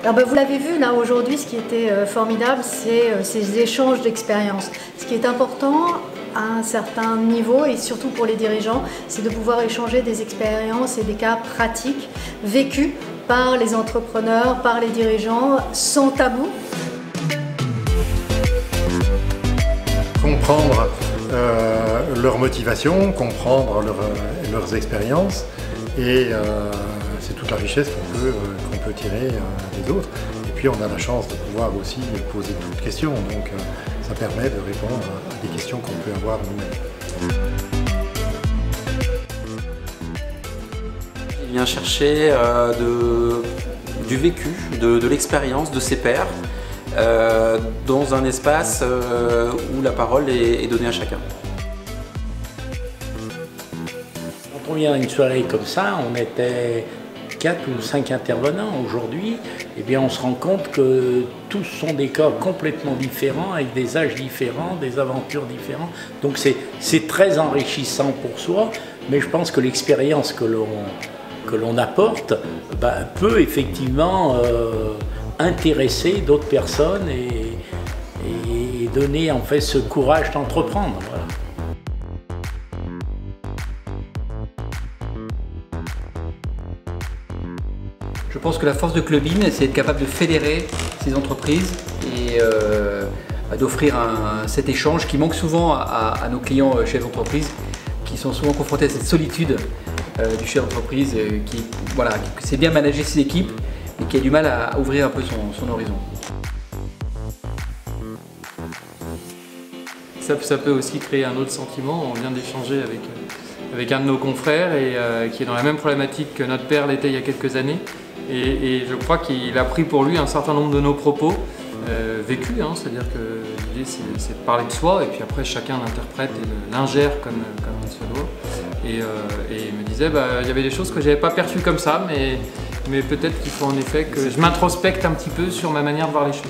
Alors vous l'avez vu là aujourd'hui, ce qui était formidable, c'est ces échanges d'expériences. Ce qui est important à un certain niveau et surtout pour les dirigeants, c'est de pouvoir échanger des expériences et des cas pratiques vécus par les entrepreneurs, par les dirigeants, sans tabou. Comprendre leur motivation, comprendre leurs expériences et c'est toute la richesse qu'on peut tirer des autres. Et puis on a la chance de pouvoir aussi poser toutes questions, donc ça permet de répondre à des questions qu'on peut avoir nous-mêmes. Il vient chercher du vécu, de l'expérience de ses pairs, dans un espace où la parole est donnée à chacun. Quand on vient à une soirée comme ça, on était 4 ou 5 intervenants. Aujourd'hui, eh bien, on se rend compte que tous sont des cas complètement différents, avec des âges différents, des aventures différentes. Donc c'est très enrichissant pour soi, mais je pense que l'expérience que l'on apporte peut effectivement intéresser d'autres personnes et donner en fait ce courage d'entreprendre. Voilà. Je pense que la force de Club-in, c'est être capable de fédérer ces entreprises et d'offrir cet échange qui manque souvent à nos clients chefs d'entreprise, qui sont souvent confrontés à cette solitude du chef d'entreprise qui sait bien manager ses équipes et qui a du mal à ouvrir un peu son horizon. Ça peut aussi créer un autre sentiment. On vient d'échanger avec un de nos confrères qui est dans la même problématique que notre père l'était il y a quelques années. Et je crois qu'il a pris pour lui un certain nombre de nos propos vécus, c'est-à-dire que l'idée c'est de parler de soi et puis après chacun l'interprète et l'ingère comme il se doit. Et il me disait il y avait des choses que je n'avais pas perçues comme ça, mais peut-être qu'il faut en effet que je m'introspecte un petit peu sur ma manière de voir les choses.